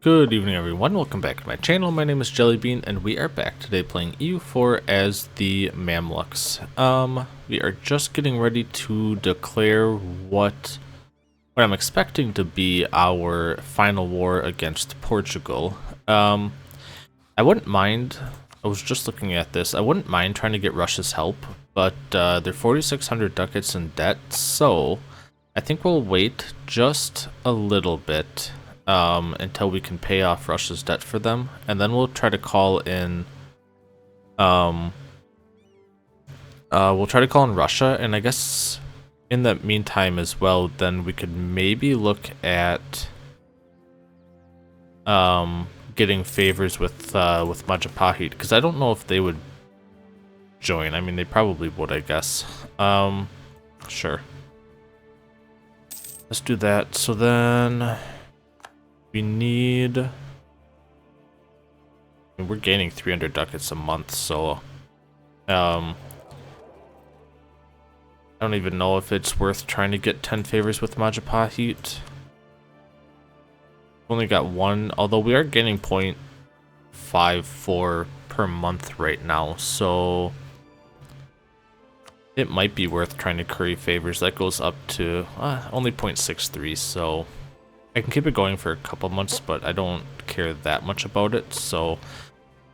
Good evening everyone, welcome back to my channel. My name is Jellybean and we are back today playing EU4 as the Mamluks. We are just getting ready to declare what I'm expecting to be our final war against Portugal. I wouldn't mind, I was just looking at this, I wouldn't mind trying to get Russia's help, but they're 4,600 ducats in debt, so I think we'll wait just a little bit until we can pay off Russia's debt for them, and then we'll try to call in Russia, and I guess in that meantime as well, then we could maybe look at getting favors with Majapahit, because I don't know if they would join. I mean, they probably would, I guess. Sure. Let's do that. So then we need, I mean, we're gaining 300 ducats a month, so I don't even know if it's worth trying to get 10 favors with Majapahit. Only got one, although we are getting 0.54 per month right now, so it might be worth trying to curry favors. That goes up to only 0.63, so I can keep it going for a couple months, but I don't care that much about it. So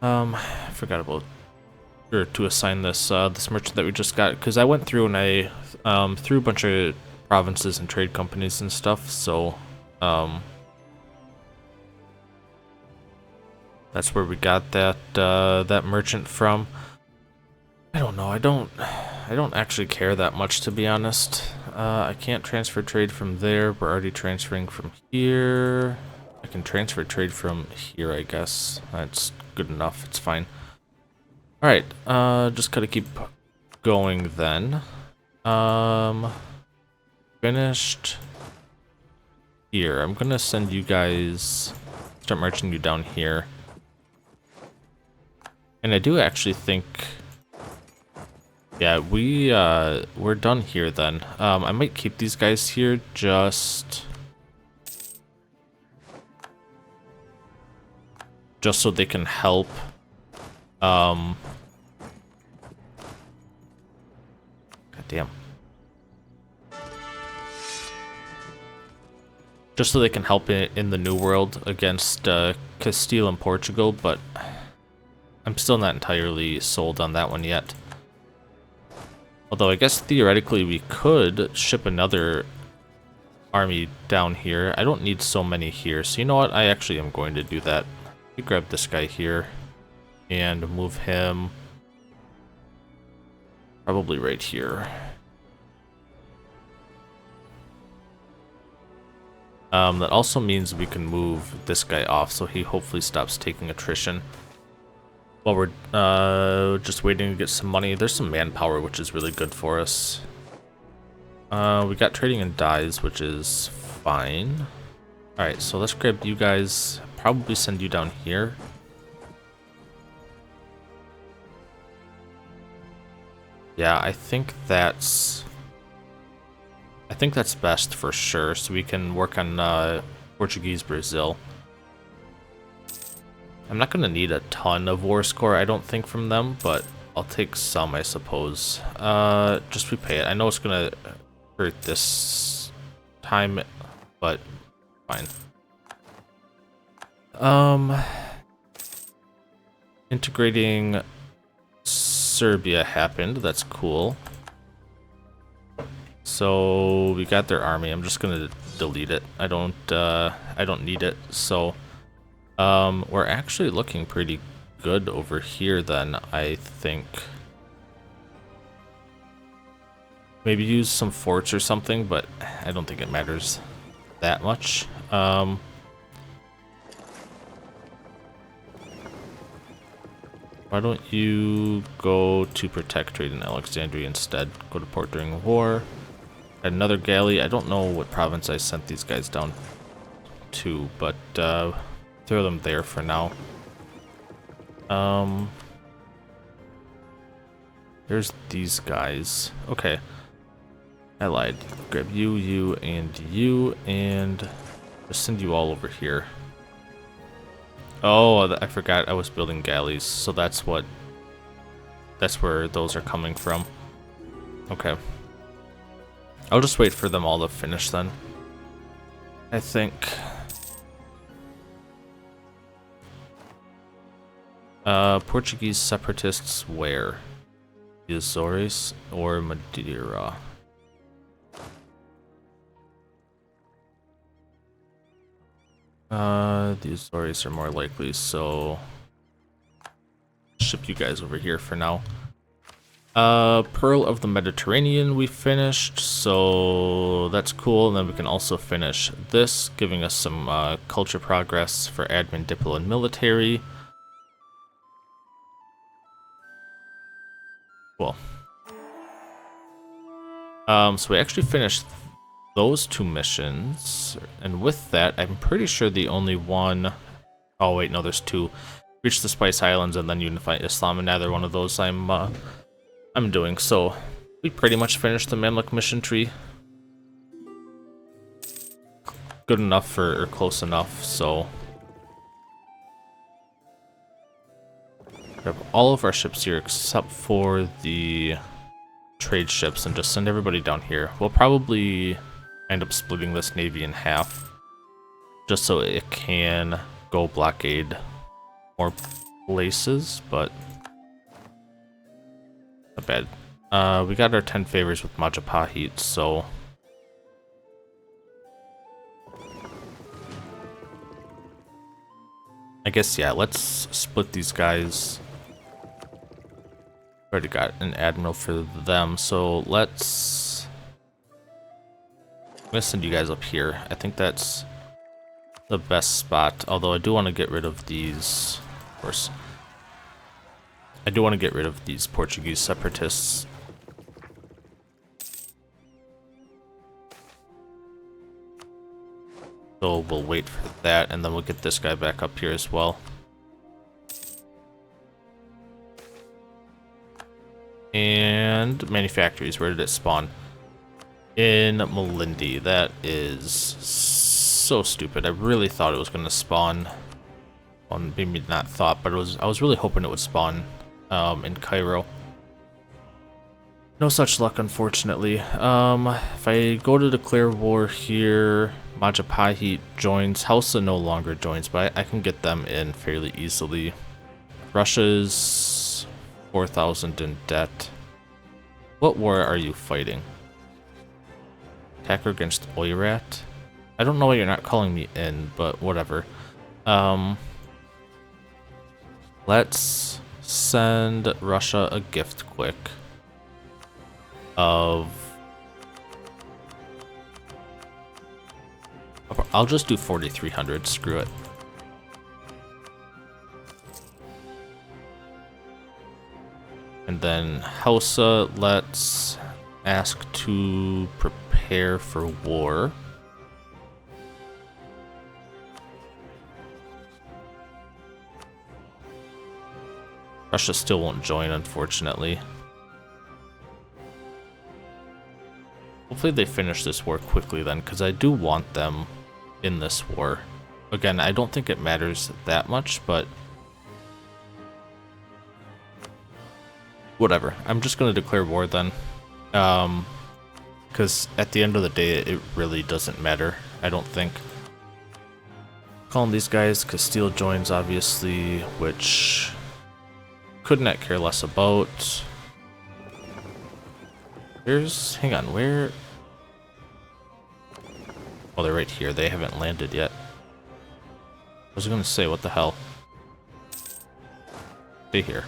I forgot about to assign this this merchant that we just got, because I went through and I threw a bunch of provinces and trade companies and stuff, so that's where we got that that merchant from. I don't know, I don't actually care that much, to be honest. I can't transfer trade from there. We're already transferring from here. I can transfer trade from here, I guess. That's good enough, it's fine. Alright, just gotta keep going then. Finished here. I'm gonna send you guys, start marching you down here. And I do actually think, yeah, we're done here then. I might keep these guys here just so they can help. God damn. Just so they can help in the New World against Castile and Portugal, but I'm still not entirely sold on that one yet. Although I guess theoretically we could ship another army down here. I don't need so many here, so you know what? I actually am going to do that. You grab this guy here and move him probably right here. That also means we can move this guy off, so he hopefully stops taking attrition. While we're just waiting to get some money. There's some manpower, which is really good for us. We got trading in dyes, which is fine. Alright, so let's grab you guys. Probably send you down here. Yeah, I think that's best for sure, so we can work on Portuguese Brazil. I'm not going to need a ton of war score, I don't think, from them, but I'll take some, I suppose. Just repay it. I know it's going to hurt this time, but fine. Integrating Serbia happened. That's cool. So we got their army. I'm just going to delete it. I don't need it. So we're actually looking pretty good over here then, I think. Maybe use some forts or something, but I don't think it matters that much. Why don't you go to protect trade in Alexandria instead? Go to port during war. Add another galley. I don't know what province I sent these guys down to, but throw them there for now. There's these guys. Okay. I lied. Grab you, and just send you all over here. Oh, I forgot I was building galleys, so that's where those are coming from. Okay. I'll just wait for them all to finish then. I think. Portuguese separatists where? The Azores or Madeira? The Azores are more likely, so ship you guys over here for now. Pearl of the Mediterranean we finished, so that's cool. And then we can also finish this, giving us some culture progress for admin, diplo, and military. Cool. So we actually finished those two missions, and with that, I'm pretty sure the only one... Oh wait, no, there's two. Reach the Spice Islands and then unify Islam, and neither one of those I'm doing. So we pretty much finished the Mamluk mission tree. Good enough or close enough, so we have all of our ships here except for the trade ships, and just send everybody down here. We'll probably end up splitting this navy in half just so it can go blockade more places, but not bad. We got our 10 favors with Majapahit, so I guess, yeah, let's split these guys. Already got an admiral for them, so let's... I'm gonna send you guys up here. I think that's the best spot, although I do want to get rid of these, of course. I do want to get rid of these Portuguese separatists. So we'll wait for that, and then we'll get this guy back up here as well. And manufactories, where did it spawn? In Malindi. That is so stupid. I really thought it was going to spawn. Well, maybe not thought, but I was really hoping it would spawn in Cairo. No such luck, unfortunately. If I go to declare war here, Majapahit joins. Hausa no longer joins, but I can get them in fairly easily. Russia's 4,000 in debt. What war are you fighting? Attacker against Oirat? I don't know why you're not calling me in, but whatever. Let's send Russia a gift quick of... I'll just do 4,300, screw it. And then Hausa, let's ask to prepare for war. Russia still won't join, unfortunately. Hopefully they finish this war quickly then, because I do want them in this war. Again, I don't think it matters that much, but whatever. I'm just going to declare war then. Because at the end of the day, it really doesn't matter, I don't think. Calling these guys, Castile joins, obviously, which could not care less about. Hang on, where? Oh, they're right here. They haven't landed yet. I was going to say, what the hell? Stay here.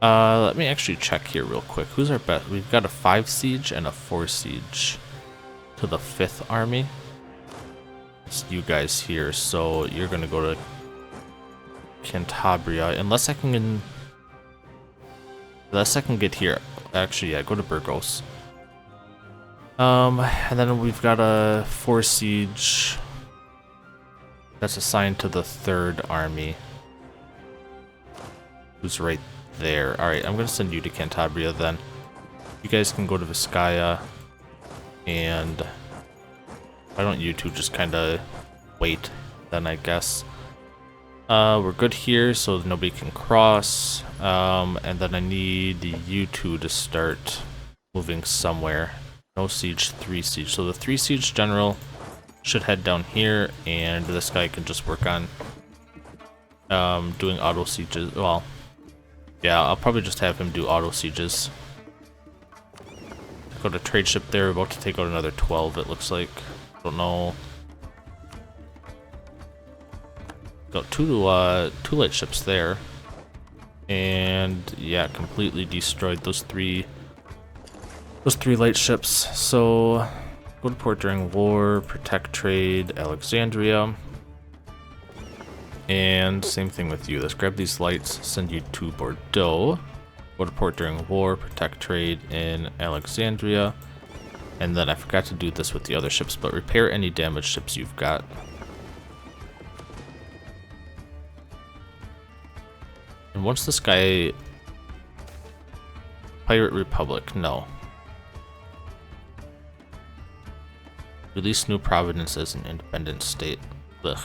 Let me actually check here real quick. Who's our best? We've got a 5 siege and a 4 siege to the 5th army. It's you guys here, so you're gonna go to Cantabria, unless I can get here. Actually, yeah, go to Burgos. And then we've got a 4 siege that's assigned to the 3rd army, who's right there. Alright, I'm gonna send you to Cantabria then. You guys can go to Vizcaya, and why don't you two just kinda wait Then I guess we're good here, so nobody can cross. And then I need you two to start moving somewhere. No siege, 3 siege. So the 3 siege general should head down here, and this guy can just work on doing auto sieges. Well, yeah, I'll probably just have him do auto sieges. Go to trade ship there, about to take out another 12, it looks like. Don't know. Got two light ships there. And yeah, completely destroyed those three light ships. So go to port during war, protect trade, Alexandria. And same thing with you. Let's grab these lights, send you to Bordeaux. Go to port during war, protect trade in Alexandria. And then I forgot to do this with the other ships, but repair any damaged ships you've got. And once this guy... Pirate Republic, no. Release New Providence as an independent state. Ugh.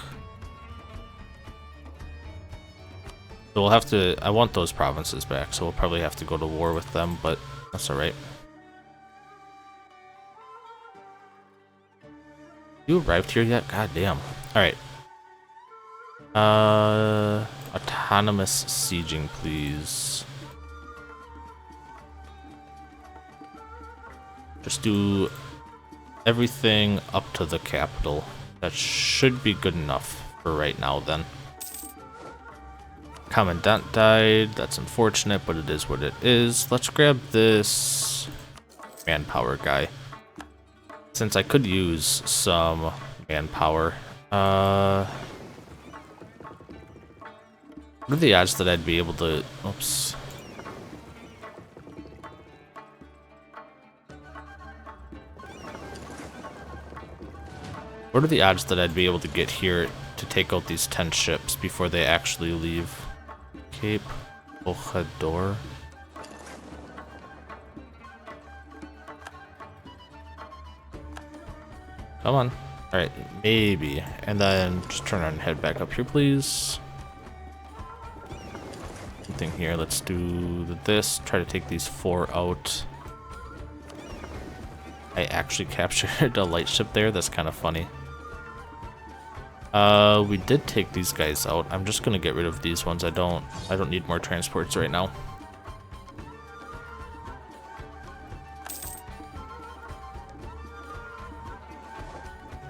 So we'll have to... I want those provinces back, so we'll probably have to go to war with them, but that's alright. You arrived here yet? God damn. Alright. Autonomous sieging, please. Just do everything up to the capital. That should be good enough for right now, then. Commandant died. That's unfortunate, but it is what it is. Let's grab this manpower guy, since I could use some manpower. What are the odds that I'd be able to... Oops. What are the odds that I'd be able to get here to take out these 10 ships before they actually leave? Cape Ojador. Come on. Alright, maybe. And then just turn around and head back up here, please. Something here. Let's do this. Try to take these 4 out. I actually captured a light ship there. That's kind of funny. We did take these guys out. I'm just gonna get rid of these ones. I don't need more transports right now.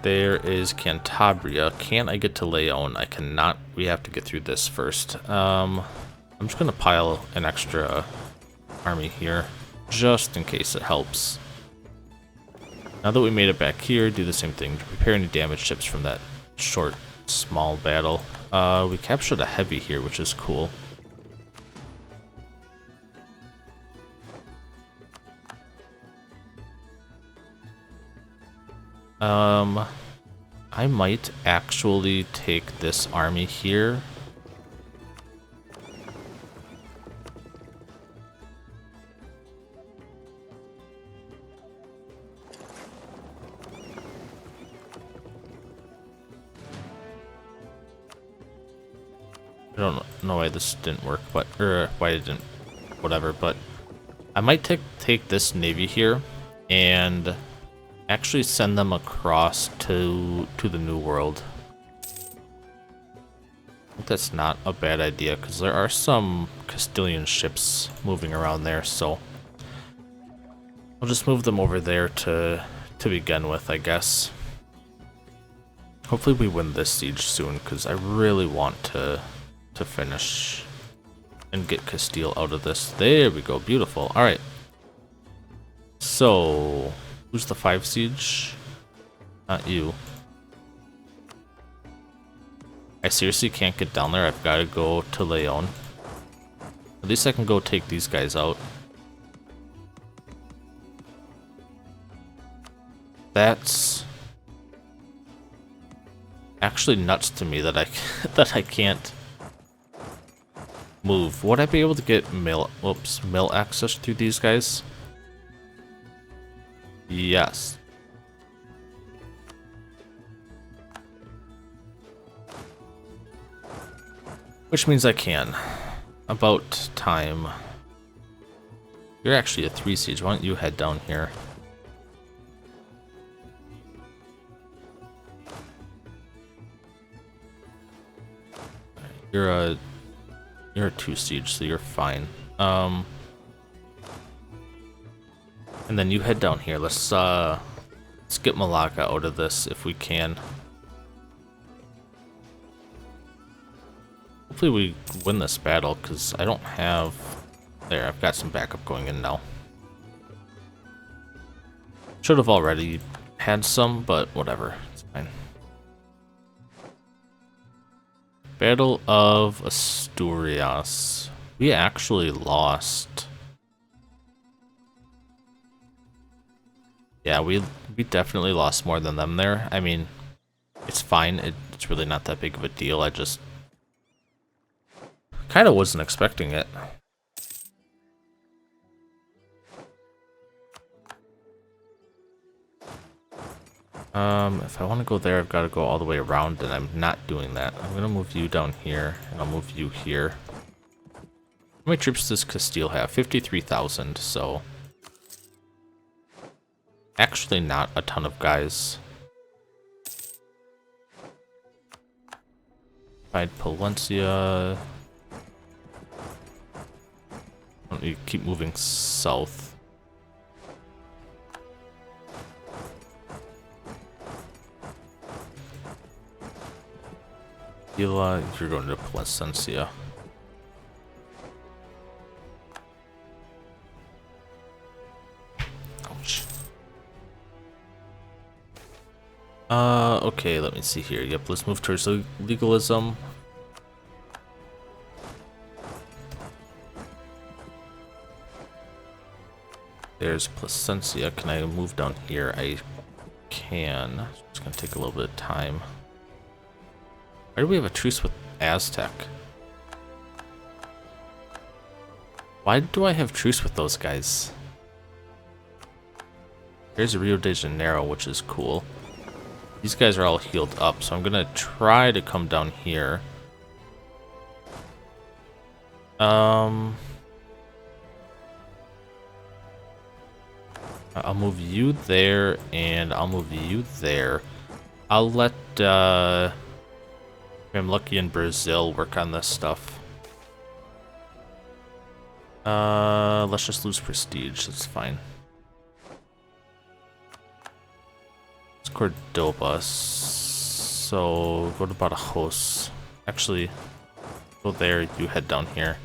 There is Cantabria. Can I get to Leon? I cannot. We have to get through this first. I'm just gonna pile an extra army here, just in case it helps. Now that we made it back here, do the same thing. Repair any damaged ships from that short, small battle. We captured a heavy here, which is cool. I might actually take this army here. I don't know why this didn't work, but why it didn't, whatever. But I might take this navy here and actually send them across to the New World. I think that's not a bad idea because there are some Castilian ships moving around there, so I'll just move them over there to begin with, I guess. Hopefully we win this siege soon because I really want to finish and get Castile out of this. There we go, beautiful. All right, so who's the 5 siege? Not you. I seriously can't get down there. I've got to go to Leon. At least I can go take these guys out. That's actually nuts to me that I can't move. Would I be able to get mill access through these guys? Yes. Which means I can. About time. You're actually a 3 siege. Why don't you head down here? You're a 2 siege, so you're fine. And then you head down here. Let's get Malacca out of this if we can. Hopefully we win this battle, because I don't have... There, I've got some backup going in now. Should have already had some, but whatever. It's fine. Battle of Asturias. We actually lost. Yeah, we definitely lost more than them there. I mean, it's fine. It's really not that big of a deal. I just kind of wasn't expecting it. If I want to go there, I've got to go all the way around, and I'm not doing that. I'm going to move you down here, and I'll move you here. How many troops does Castile have? 53,000, so... Actually not a ton of guys. Fight Palencia. Why don't you keep moving south? You're going to Plasencia. Ouch. Okay, let me see here. Yep, let's move towards legalism. There's Plasencia. Can I move down here? I can. It's gonna take a little bit of time. Why do we have a truce with Aztec? Why do I have truce with those guys? There's Rio de Janeiro, which is cool. These guys are all healed up, so I'm gonna try to come down here. I'll move you there, and I'll move you there. I'll let Mamluki in Brazil work on this stuff. Let's just lose prestige. That's fine. It's Cordoba. So go to Badajoz. Actually, go there. You head down here.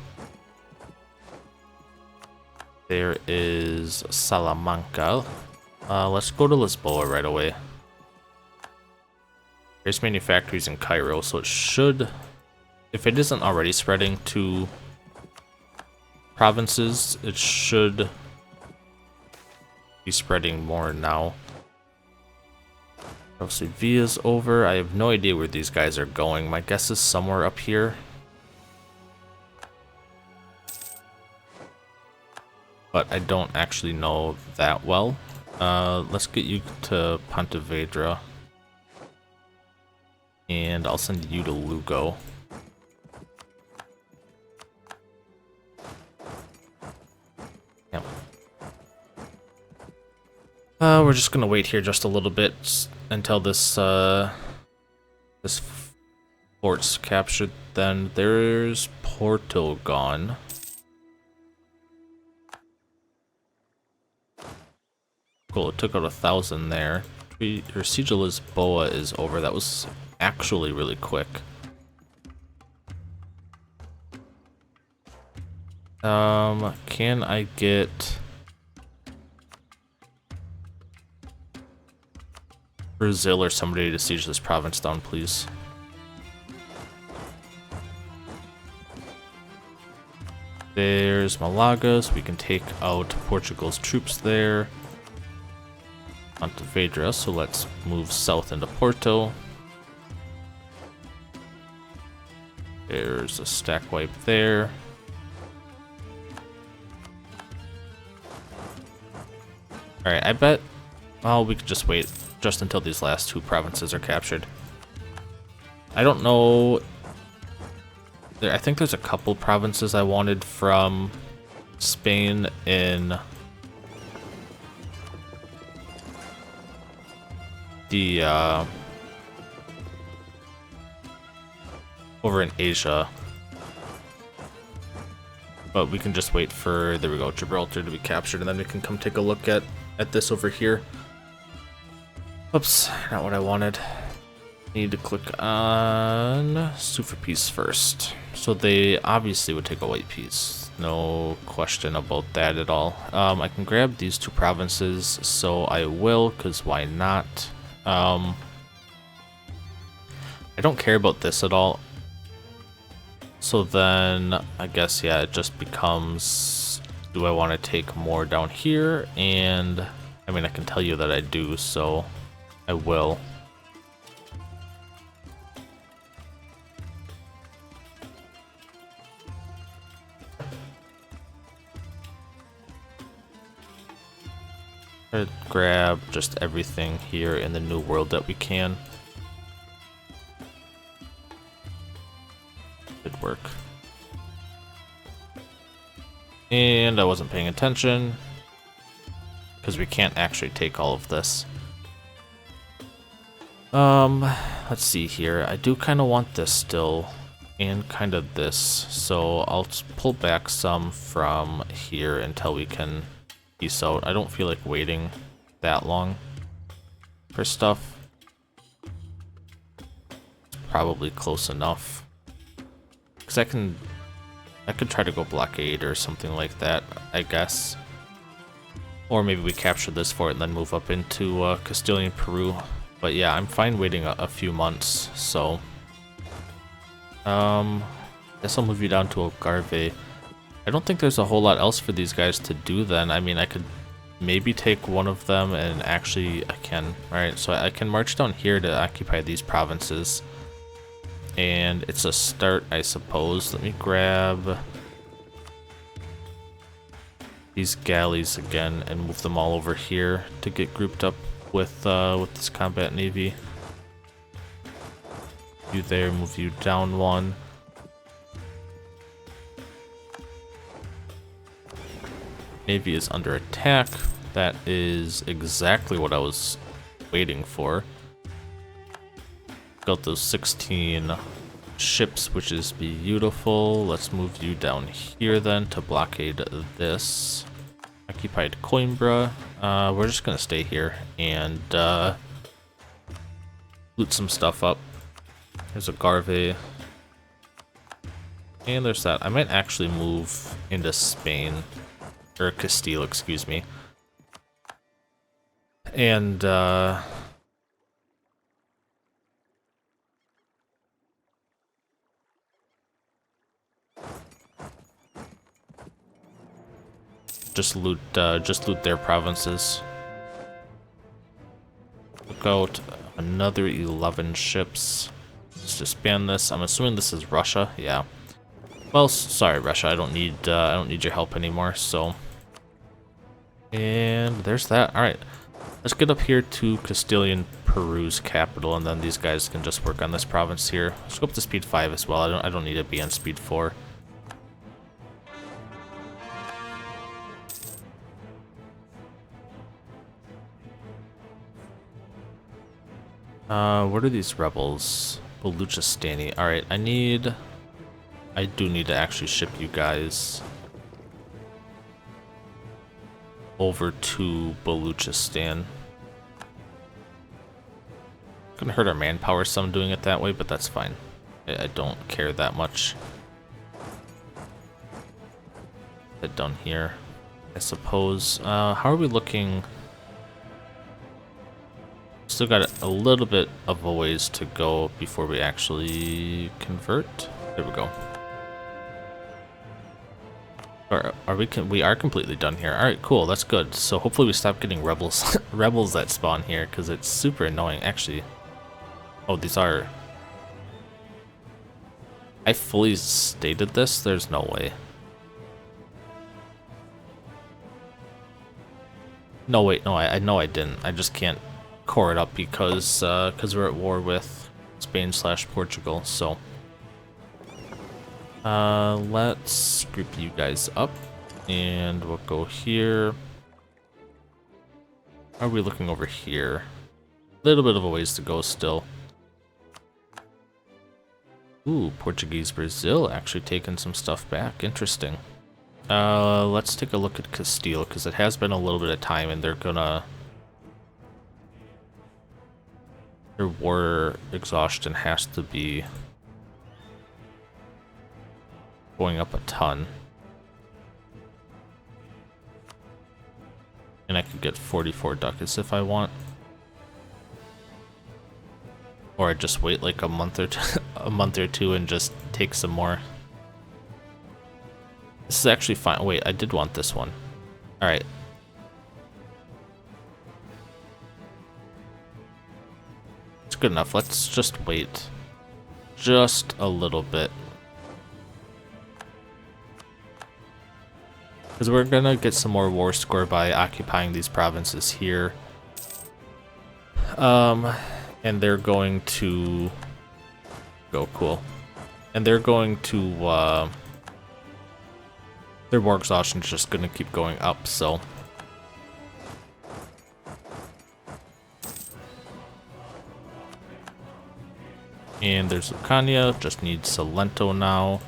There is Salamanca. Let's go to Lisboa right away. There's manufactories in Cairo, so it should, if it isn't already spreading to provinces, it should be spreading more now. Obviously, Villa's over. I have no idea where these guys are going. My guess is somewhere up here. But I don't actually know that well. Let's get you to Pontevedra. And I'll send you to Lugo. Yep. We're just gonna wait here just a little bit until this this fort's captured. Then there's Porto gone. Cool, it took out 1,000 there. Your Siege of Lisboa is over. That was actually really quick. Can I get Brazil or somebody to siege this province down, please? There's Malaga, so we can take out Portugal's troops there. Pontevedra, so let's move south into Porto. There's a stack wipe there. Alright, I bet... well, we could just wait just until these last two provinces are captured. I don't know I think there's a couple provinces I wanted from Spain in the over in Asia, but we can just wait for, there we go, Gibraltar to be captured, and then we can come take a look at this over here. Oops, not what I wanted. Need to click on super piece first. So they obviously would take a white piece, no question about that at all. I can grab these two provinces, so I will, because why not? I don't care about this at all. So then I guess, yeah, it just becomes, do I want to take more down here? And I mean, I can tell you that I do, so I will. Grab just everything here in the new world that we can. Good work. And I wasn't paying attention because we can't actually take all of this. Let's see here. I do kind of want this still and kind of this, so I'll pull back some from here until we can peace out. I don't feel like waiting that long for stuff. It's probably close enough. Because I could try to go blockade or something like that, I guess. Or maybe we capture this fort and then move up into Castilian Peru. But yeah, I'm fine waiting a few months, so guess I'll move you down to Algarve. I don't think there's a whole lot else for these guys to do then. I mean, I could maybe take one of them, and actually I can. Alright, so I can march down here to occupy these provinces. And it's a start, I suppose. Let me grab these galleys again and move them all over here to get grouped up with this combat navy. You there, move you down one. Navy is under attack. That is exactly what I was waiting for. Got those 16 ships, which is beautiful. Let's move you down here then to blockade this. Occupied Coimbra. We're just gonna stay here and loot some stuff up. There's a Garve. And there's that. I might actually move into Spain. Or Castile, excuse me. And just loot their provinces. Look out, another 11 ships. Let's disband this. I'm assuming this is Russia. Yeah. Well, sorry, Russia. I don't need your help anymore. So, and there's that. All right, let's get up here to Castilian Peru's capital, and then these guys can just work on this province here. Let's go up to speed 5 as well. I don't need to be on speed 4. What are these rebels? Baluchistani. Alright, I do need to actually ship you guys over to Baluchistan. Gonna hurt our manpower some doing it that way, but that's fine. I don't care that much. Head down here, I suppose. How are we looking? Still got a little bit of a ways to go before we actually convert. There we go. Or are we? We are completely done here. All right, cool. That's good. So hopefully we stop getting rebels that spawn here, because it's super annoying. Actually, oh, these are. I fully stated this. There's no way. No, wait, no. I know I didn't. I just can't core it up because we're at war with Spain/Portugal. So Let's group you guys up, and we'll go here. How are we looking over here? A little bit of a ways to go still. Ooh, Portuguese Brazil actually taking some stuff back. Interesting. Let's take a look at Castile, because it has been a little bit of time, and they're gonna... Their war exhaustion has to be going up a ton. And I could get 44 ducats if I want. Or I just wait like a month or two and just take some more. This is actually fine. Wait, I did want this one. Alright. It's good enough. Let's just wait. Just a little bit. Because we're gonna get some more war score by occupying these provinces here. And they're going to go cool. And they're going to their war exhaustion is just gonna keep going up, so. And there's Lucania, just need Salento now.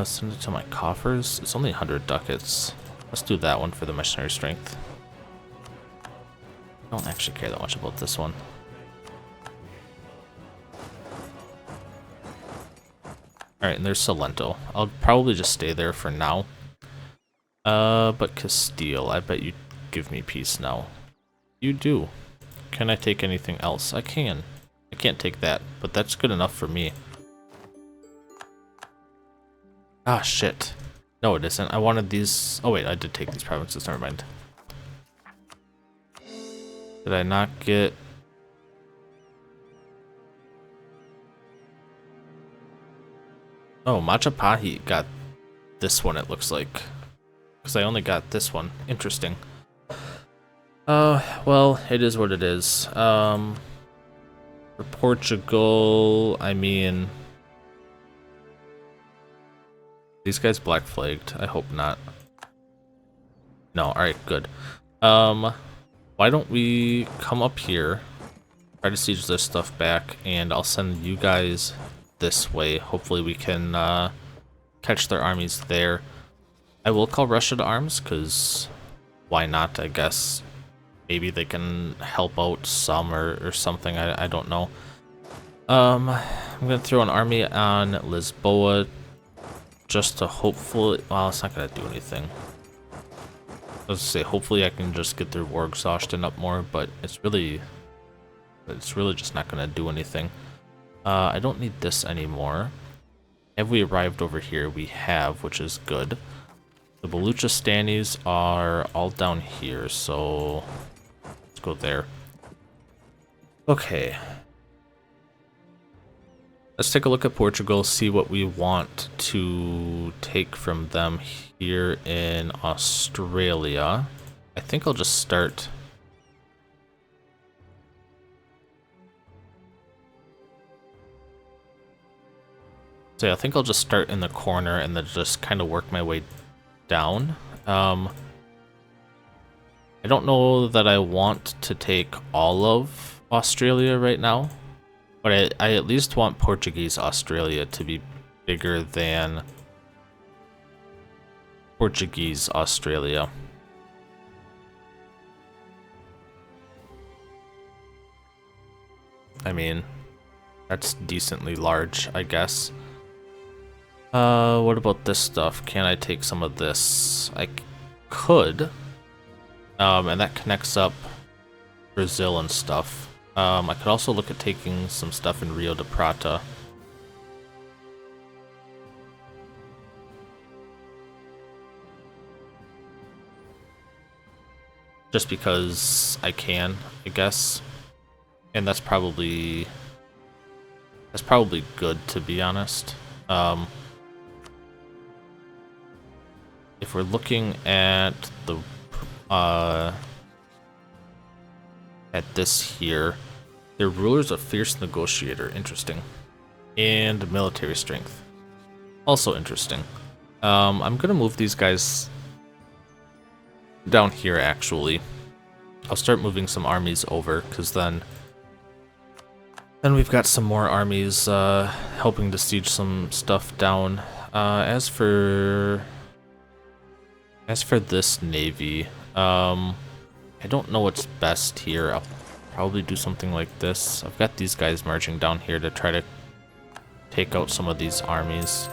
Send it to my coffers. It's only 100 ducats. Let's do that one for the missionary strength. I don't actually care that much about this one. Alright, and there's Salento. I'll probably just stay there for now. But Castile, I bet you give me peace now. You do. Can I take anything else? I can. I can't take that, but that's good enough for me. Ah, shit. No, it isn't. I wanted these... Oh, wait, I did take these provinces. Never mind. Did I not get... Oh, Machapahi got this one, it looks like. Because I only got this one. Interesting. Well, it is what it is. For Portugal, I mean... These guys black flagged. I hope not. No, alright, good. Why don't we come up here, try to siege this stuff back, and I'll send you guys this way. Hopefully we can catch their armies there. I will call Russia to arms, because why not, I guess. Maybe they can help out some or something, I don't know. I'm going to throw an army on Lisboa, just to hopefully... Well, it's not going to do anything. I was gonna say, hopefully I can just get their war exhaustion up more, but it's really just not gonna do anything. I don't need this anymore. Have we arrived over here? We have, which is good. The Baluchistanis are all down here, so let's go there. Okay. Let's take a look at Portugal, see what we want to take from them here in Australia. I think I'll just start... So yeah, I think I'll just start in the corner and then just kind of work my way down. I don't know that I want to take all of Australia right now. But I at least want Portuguese Australia to be bigger than Portuguese Australia. I mean, that's decently large, I guess. What about this stuff? Can I take some of this? I could. And that connects up Brazil and stuff. I could also look at taking some stuff in Rio de Prata. Just because I can, I guess. And that's probably good, to be honest. If we're looking at the at this here, their ruler's a fierce negotiator. Interesting. And military strength. Also interesting. I'm gonna move these guys down here, actually. I'll start moving some armies over, because then we've got some more armies helping to siege some stuff down. As for this navy, I don't know what's best here. I'll probably do something like this. I've got these guys marching down here to try to take out some of these armies.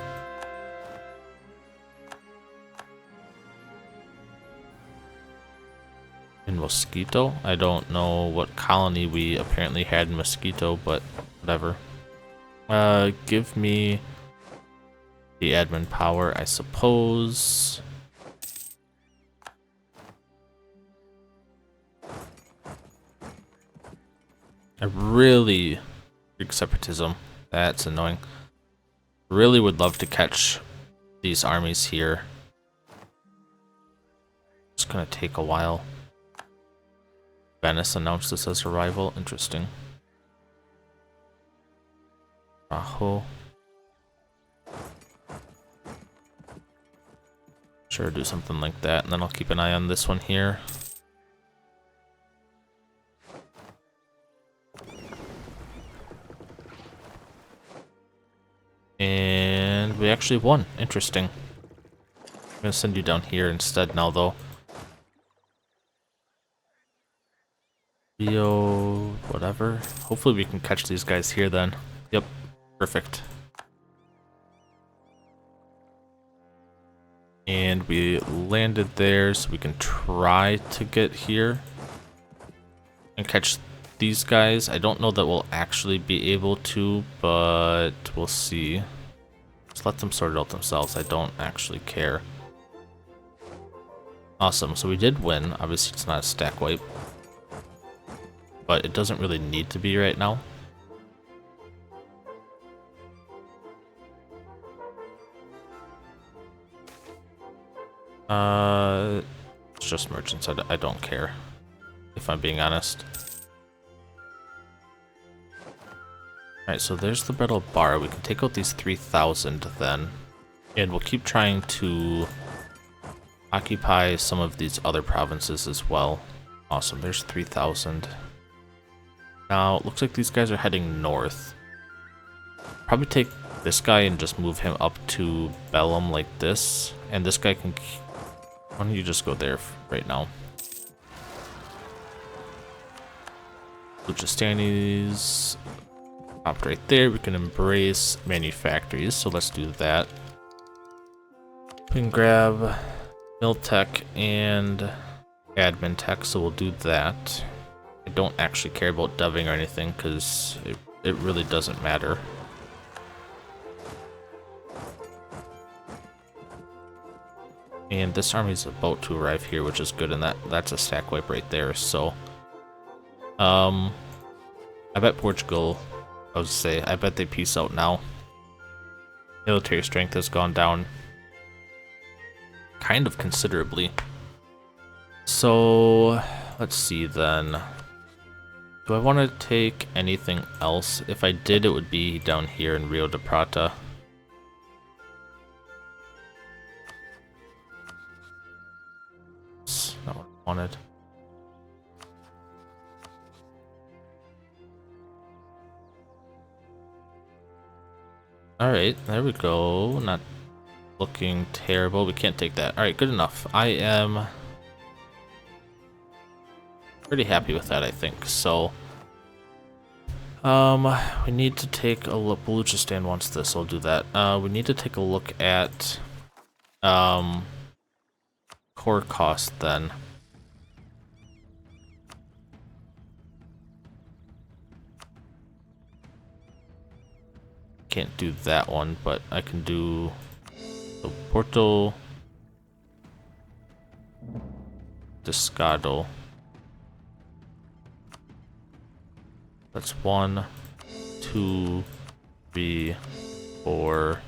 In Mosquito? I don't know what colony we apparently had in Mosquito, but whatever. Give me the admin power, I suppose. I really... Greek separatism. That's annoying. Really would love to catch these armies here. It's gonna take a while. Venice announced this as a rival. Interesting. Raho. Sure, do something like that, and then I'll keep an eye on this one here. And we actually won. Interesting. I'm gonna send you down here instead now, though. Rio, whatever. Hopefully we can catch these guys here then. Yep, perfect. And we landed there, so we can try to get here and catch these guys. I don't know that we'll actually be able to, but we'll see. Just let them sort it out themselves. I don't actually care. Awesome, so we did win. Obviously it's not a stack wipe, but it doesn't really need to be right now. It's just merchants. I don't care, if I'm being honest. Alright, so there's the Battle Bar. We can take out these 3,000 then. And we'll keep trying to occupy some of these other provinces as well. Awesome, there's 3,000. Now, it looks like these guys are heading north. Probably take this guy and just move him up to Bellum like this. And this guy can... Why don't you just go there right now? Luchistanes... Popped right there. We can embrace manufactories, so let's do that. We can grab Miltech and Admin Tech, so we'll do that. I don't actually care about deving or anything, because it really doesn't matter. And this army's about to arrive here, which is good, and that's a stack wipe right there, so... I bet Portugal... I was say, I bet they peace out now. Military strength has gone down kind of considerably. So, let's see then. Do I want to take anything else? If I did, it would be down here in Rio de Prata. That's not what I wanted. Alright, there we go. Not looking terrible. We can't take that. Alright, good enough. I am pretty happy with that, I think. So, we need to take a look. Baluchistan wants this, I'll do that. We need to take a look at, core cost then. Can't do that one, but I can do the Porto Descado. That's 1, 2, 3, 4.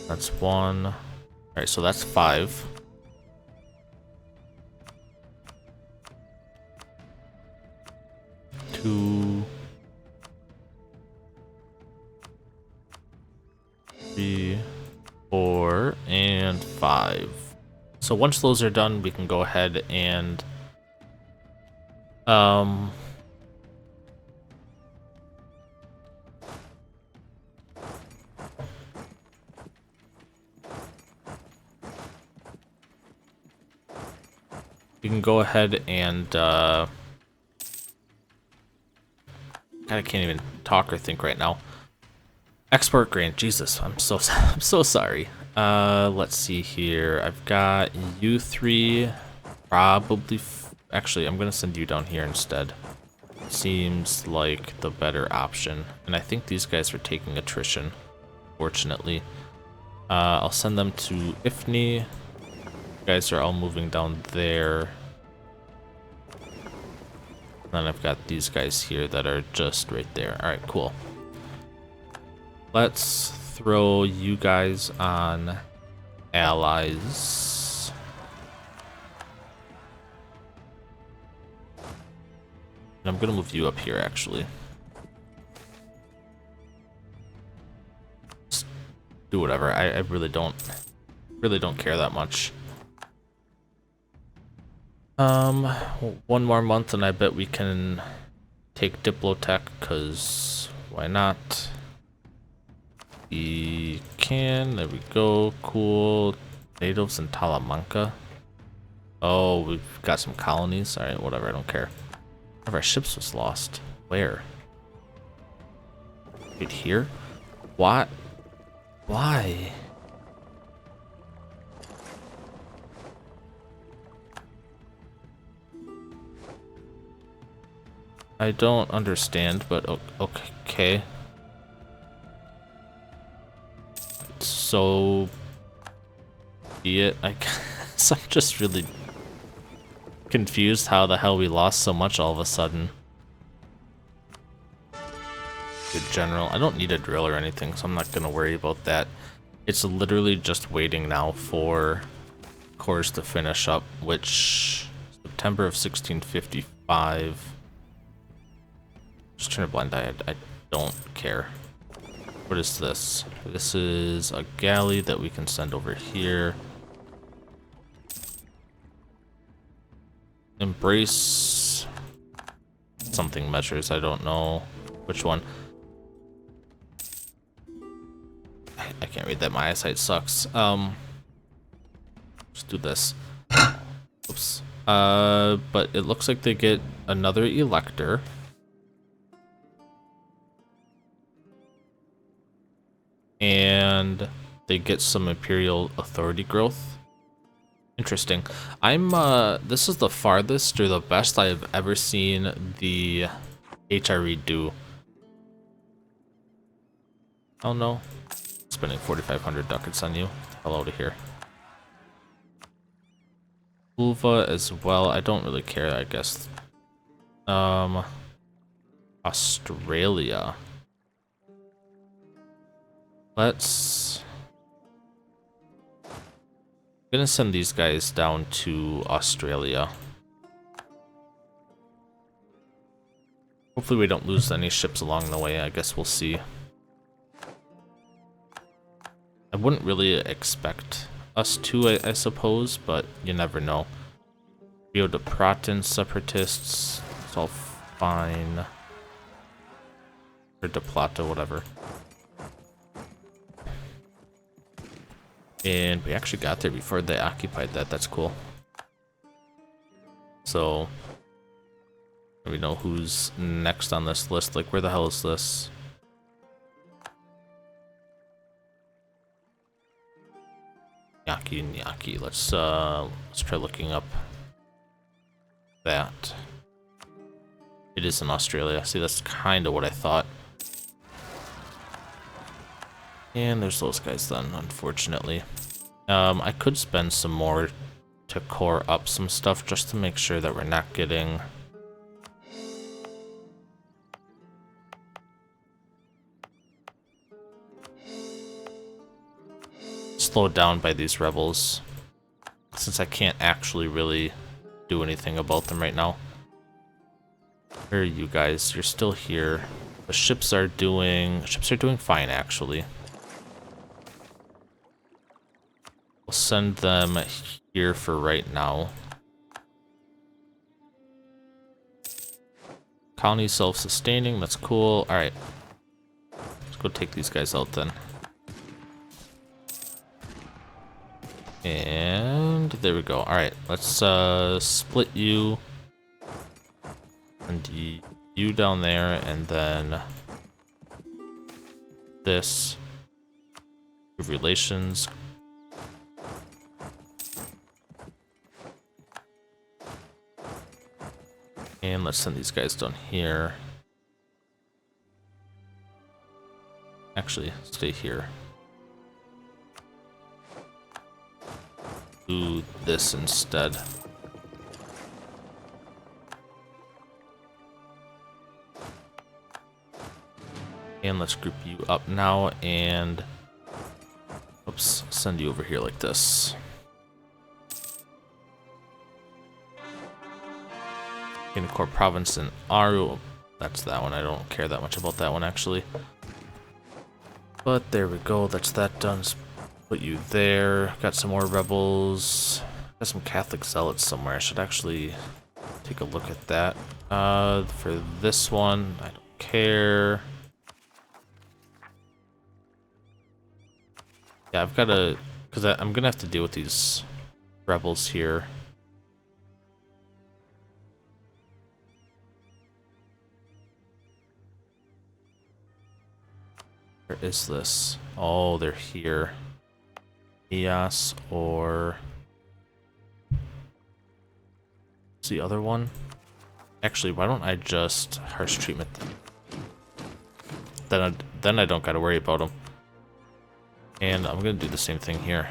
That's 1. Alright, so that's 5. 2. 5. So once those are done, we can go ahead and we can go ahead and God, I can't even talk or think right now. Export grain. Jesus, I'm so I'm so sorry. Let's see here. I've got EU4 probably. Actually, I'm gonna send you down here instead. Seems like the better option, and I think these guys are taking attrition. Fortunately, I'll send them to Ifni. You guys are all moving down there. And then I've got these guys here that are just right there. All right, cool. Let's throw you guys on allies. And I'm gonna move you up here actually. Just do whatever. I really don't care that much. One more month and I bet we can take Diplotech, cause why not? We can, there we go, cool. Natives in Talamanca. Oh, we've got some colonies. Alright, whatever, I don't care. One of our ships was lost. Where? Right here? What? Why? I don't understand, but okay. So be it. I guess I'm just really confused how the hell we lost so much all of a sudden. Good general. I don't need a drill or anything, so I'm not gonna worry about that. It's literally just waiting now for cores to finish up, which September of 1655. Just turn a blind eye. I don't care. What is this? This is a galley that we can send over here. Embrace something measures. I don't know which one. I can't read that. My eyesight sucks. Let's do this. Oops. But it looks like they get another elector. And they get some imperial authority growth. Interesting. This is the farthest or the best I have ever seen the HRE do. Oh no. Spending 4,500 ducats on you. Hell out of here. Ulva as well. I don't really care, I guess. Australia. I'm gonna send these guys down to Australia. Hopefully we don't lose any ships along the way. I guess we'll see. I wouldn't really expect us to, I suppose, but you never know. Rio de Praten separatists. It's all fine. Or de Plata, whatever. And we actually got there before they occupied that. That's cool. So we know who's next on this list. Like, where the hell is this? Nyaki. Let's try looking up that. It is in Australia. See, that's kind of what I thought. And there's those guys then, unfortunately. I could spend some more to core up some stuff just to make sure that we're not getting slowed down by these rebels, since I can't actually really do anything about them right now. Where are you guys? You're still here. The ships are doing fine, actually. We'll send them here for right now. Colony self-sustaining, that's cool. Alright. Let's go take these guys out then. And there we go. Alright, let's split you. And you down there, and then this. Relations. And let's send these guys down here. Actually, stay here. Do this instead. And let's group you up now and oops, send you over here like this. In core province in Aru. That's that one. I don't care that much about that one actually. But there we go. That's that done. Put you there. Got some more rebels. Got some Catholic zealots somewhere. I should actually take a look at that. For this one, I don't care. Yeah, I've got to, because I'm gonna have to deal with these rebels here. Where is this? Oh, they're here. Eos or what's the other one? Actually, why don't I just harsh treatment them? Then I don't gotta worry about them. And I'm gonna do the same thing here.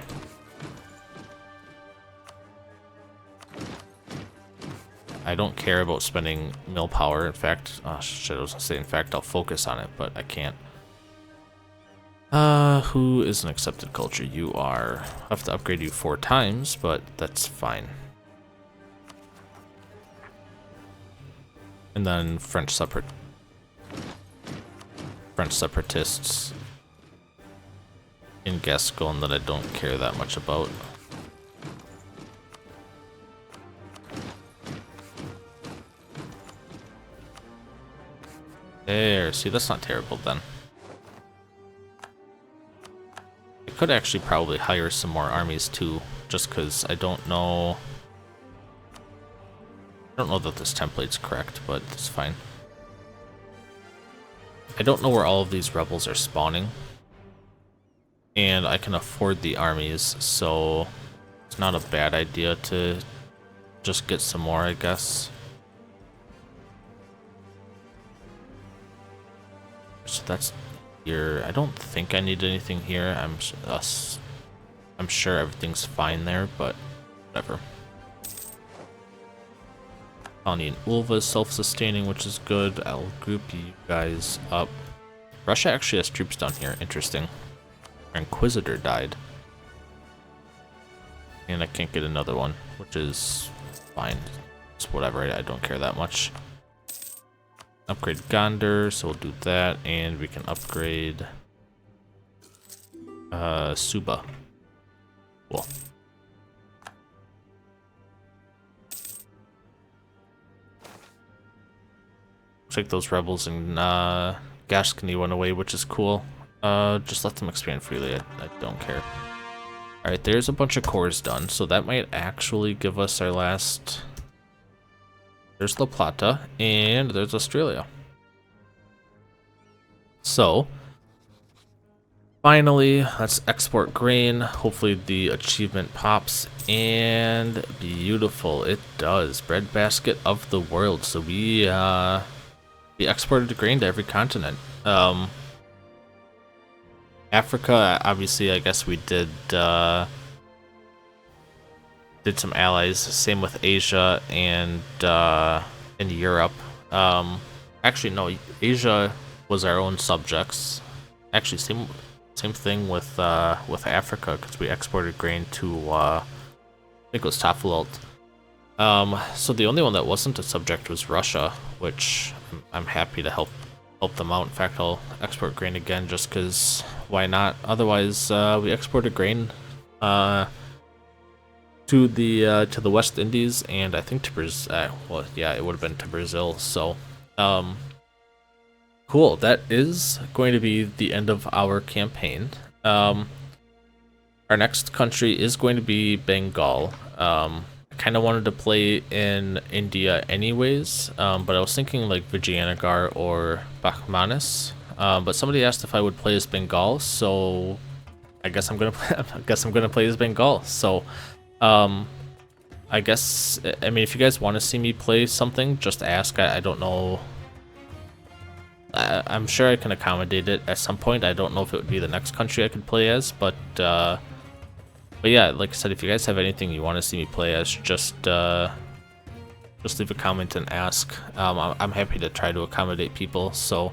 I don't care about spending mill power. In fact, oh shit, I was gonna say in fact I'll focus on it, but I can't. Who is an accepted culture? You are. I'll have to upgrade you 4 times, but that's fine. And then French separatists in Gascon that I don't care that much about. There, see, that's not terrible then. I could actually probably hire some more armies too, just because I don't know that this template's correct, but it's fine. I don't know where all of these rebels are spawning. And I can afford the armies, so it's not a bad idea to just get some more, I guess. So that's here. I don't think I need anything here. I'm sure everything's fine there, but whatever. Colony in Ulva is self-sustaining, which is good. I'll group you guys up. Russia actually has troops down here. Interesting. Our Inquisitor died. And I can't get another one, which is fine. It's whatever, I don't care that much. Upgrade Gondar, so we'll do that, and we can upgrade Suba. Cool. Looks like those rebels in Gascony went away, which is cool. Just let them expand freely, I don't care. Alright, there's a bunch of cores done, so that might actually give us our last... There's La Plata, and there's Australia. So, finally, let's export grain. Hopefully the achievement pops, and beautiful, it does. Breadbasket of the world, so we exported grain to every continent. Africa, obviously, I guess we did some allies. Same with Asia and in Europe. Actually, no, Asia was our own subjects. Actually, same thing with Africa, because we exported grain to I think it was Tafilalt. So the only one that wasn't a subject was Russia, which I'm happy to help them out. In fact, I'll export grain again just because why not? Otherwise, we exported grain to the West Indies, and I think to Brazil. Well, yeah, it would have been to Brazil. So, cool. That is going to be the end of our campaign. Our next country is going to be Bengal. I kind of wanted to play in India anyways, but I was thinking like Vijayanagar or Bakhmanis. But somebody asked if I would play as Bengal, so I guess I'm gonna play, play as Bengal. So, I guess, I mean, if you guys want to see me play something, just ask. I don't know. I'm sure I can accommodate it at some point. I don't know if it would be the next country I could play as, but yeah, like I said, if you guys have anything you want to see me play as, just leave a comment and ask. I'm happy to try to accommodate people. So,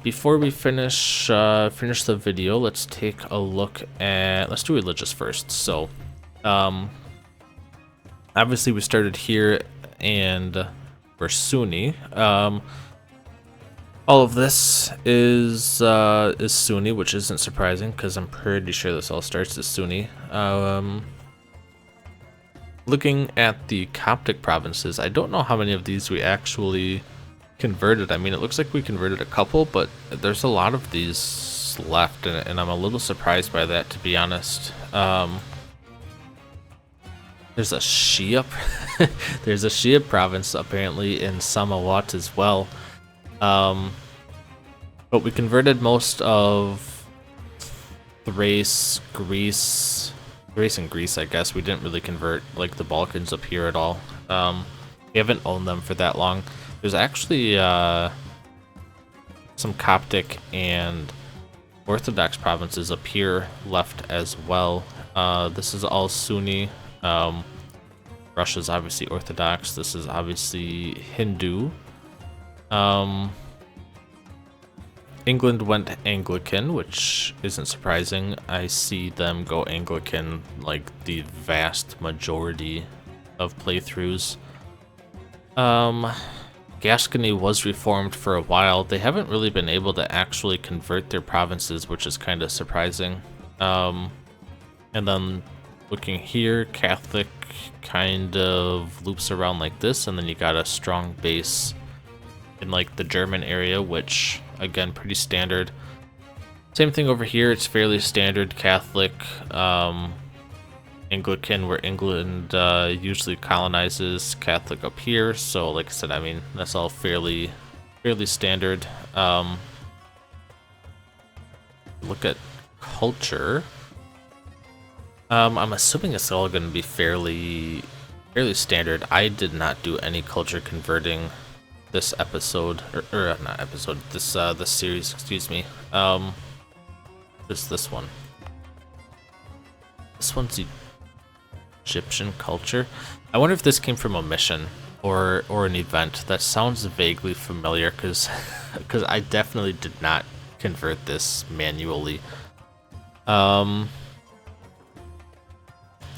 before we finish the video, let's take a look at, let's do religious first. So, obviously we started here and we're Sunni. All of this is Sunni, which isn't surprising because I'm pretty sure this all starts as Sunni. Looking at the Coptic provinces, I don't know how many of these we actually converted. I mean, it looks like we converted a couple, but there's a lot of these left, and I'm a little surprised by that, to be honest. There's a Shia there's a Shia province apparently in Samawat as well. But we converted most of Thrace, Greece, and Greece, I guess. We didn't really convert like the Balkans up here at all. We haven't owned them for that long. There's actually some Coptic and Orthodox provinces up here left as well. This is all Sunni. Russia's obviously Orthodox. This is obviously Hindu. England went Anglican, which isn't surprising. I see them go Anglican like the vast majority of playthroughs. Gascony was reformed for a while. They haven't really been able to actually convert their provinces, which is kind of surprising. And then looking here, Catholic kind of loops around like this, and then you got a strong base in like the German area, which again, pretty standard. Same thing over here, it's fairly standard Catholic, Anglican, where England usually colonizes, Catholic up here. So like I said, I mean, that's all fairly standard. Look at culture. I'm assuming it's all going to be fairly standard. I did not do any culture converting this episode, or not episode, this series, excuse me. Just this one. This one's Egyptian culture. I wonder if this came from a mission or an event. That sounds vaguely familiar because I definitely did not convert this manually.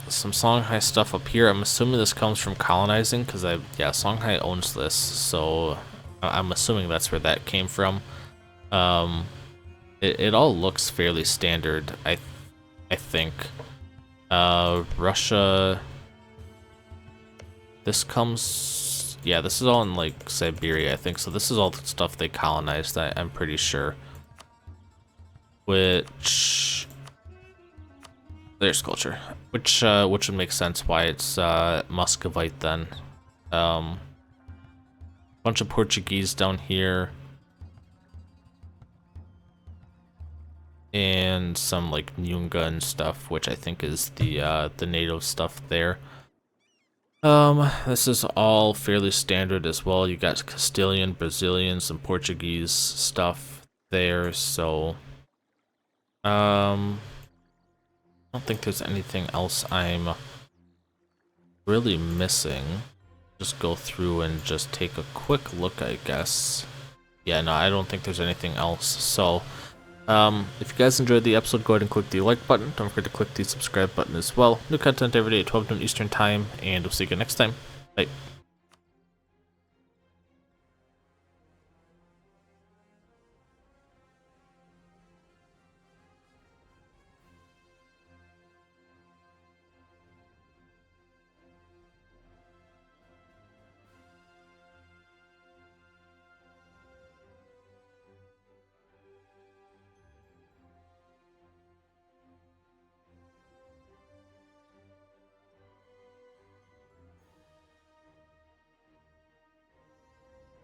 Some Songhai stuff up here. I'm assuming this comes from colonizing because Songhai owns this, so I'm assuming that's where that came from. It all looks fairly standard, I think. Russia. This comes, this is all in like Siberia, I think. So this is all the stuff they colonized, I'm pretty sure. Which, there's culture, which would make sense why it's Muscovite then. Bunch of Portuguese down here, and some like Nyunga and stuff, which I think is the native stuff there. This is all fairly standard as well. You got Castilian, Brazilian, some Portuguese stuff there. So, I don't think there's anything else I'm really missing. Just go through and just take a quick look, I guess. Yeah, no, I don't think there's anything else. So, if you guys enjoyed the episode, go ahead and click the like button. Don't forget to click the subscribe button as well. New content every day at 12 noon Eastern time, and we'll see you again next time. Bye.